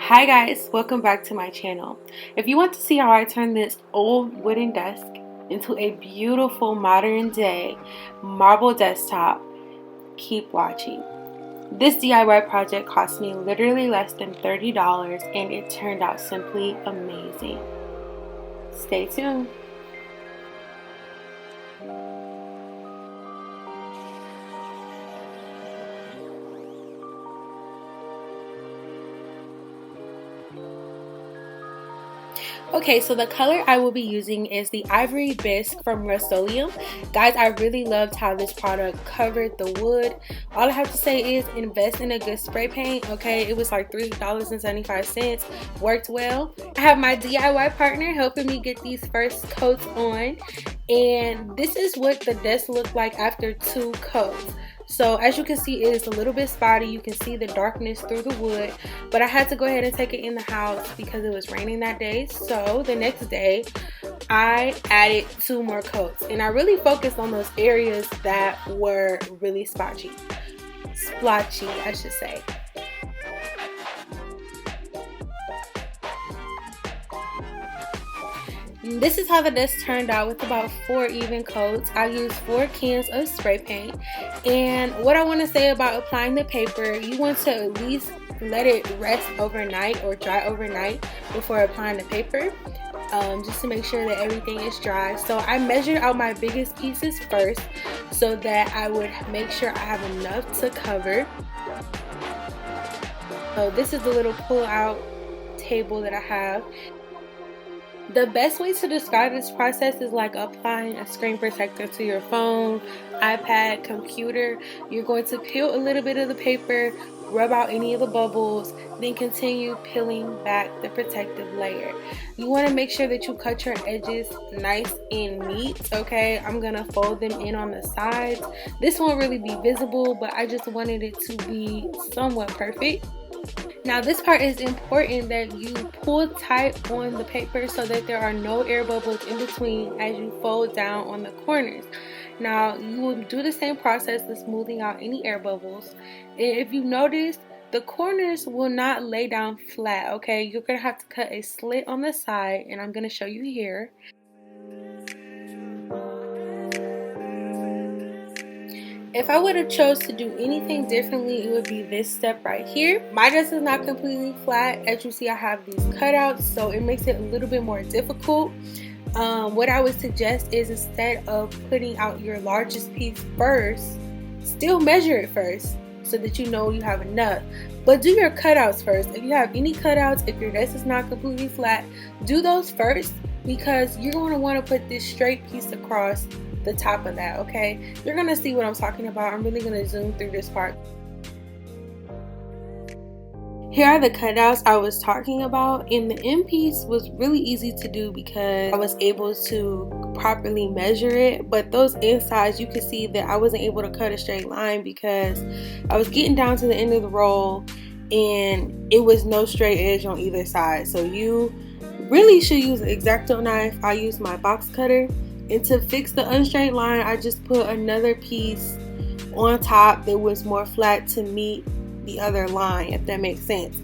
Hi guys, welcome back to my channel. If you want to see how I turn this old wooden desk into a beautiful modern day marble desktop, keep watching. This DIY project cost me literally less than $30 and it turned out simply amazing. Stay tuned. Okay, so the color I will be using is the Ivory Bisque from Rust-Oleum. Guys, I really loved how this product covered the wood. All I have to say is invest in a good spray paint, okay? It was like $3.75, worked well. I have my DIY partner helping me get these first coats on, and this is what the desk looked like after 2 coats. So as you can see, it is a little bit spotty. You can see the darkness through the wood, but I had to go ahead and take it in the house because it was raining that day. So the next day I added 2 more coats, and I really focused on those areas that were really splotchy, I should say. This is how the desk turned out with about 4 even coats. I used 4 cans of spray paint, and what I want to say about applying the paper, you want to at least let it rest overnight or dry overnight before applying the paper, just to make sure that everything is dry. So I measured out my biggest pieces first so that I would make sure I have enough to cover. So this is the little pull out table that I have. The best way to describe this process is like applying a screen protector to your phone, iPad, computer. You're going to peel a little bit of the paper, rub out any of the bubbles, then continue peeling back the protective layer. You want to make sure that you cut your edges nice and neat, okay? I'm going to fold them in on the sides. This won't really be visible, but I just wanted it to be somewhat perfect. Now this part is important that you pull tight on the paper so that there are no air bubbles in between as you fold down on the corners. Now you will do the same process of smoothing out any air bubbles, and if you notice, the corners will not lay down flat, okay? You're going to have to cut a slit on the side, and I'm going to show you here. If I would have chose to do anything differently, it would be this step right here. My desk is not completely flat. As you see, I have these cutouts, so it makes it a little bit more difficult. What I would suggest is, instead of putting out your largest piece first, still measure it first so that you know you have enough. But do your cutouts first. If you have any cutouts, if your desk is not completely flat, do those first, because you're going to want to put this straight piece across the top of that, okay? You're gonna see what I'm talking about. I'm really gonna zoom through this part. Here are the cutouts I was talking about, and the end piece was really easy to do because I was able to properly measure it, but those insides, you can see that I wasn't able to cut a straight line because I was getting down to the end of the roll and it was no straight edge on either side. So you really should use an X-Acto knife. I used my box cutter. And to fix the unstraight line, I just put another piece on top that was more flat to meet the other line, if that makes sense.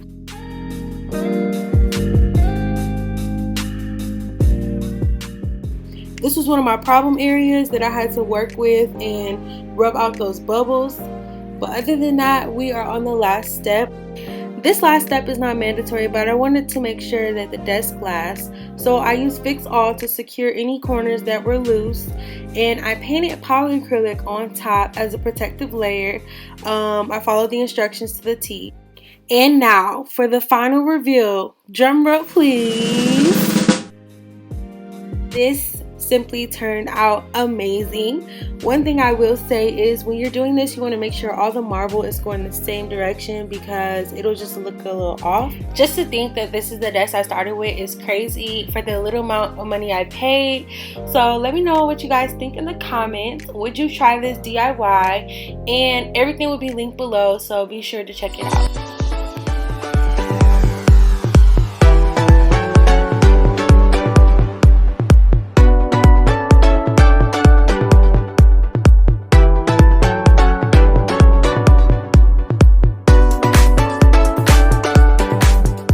This was one of my problem areas that I had to work with and rub out those bubbles. But other than that, we are on the last step. This last step is not mandatory, but I wanted to make sure that the desk lasts. So I used Fix All to secure any corners that were loose, and I painted polyacrylic on top as a protective layer. I followed the instructions to the T. And now for the final reveal. Drum roll please. This simply turned out amazing. One thing I will say is, when you're doing this, you want to make sure all the marble is going the same direction because it'll just look a little off. Just to think that this is the desk I started with is crazy for the little amount of money I paid. So let me know what you guys think in the comments. Would you try this DIY? And everything will be linked below, so be sure to check it out.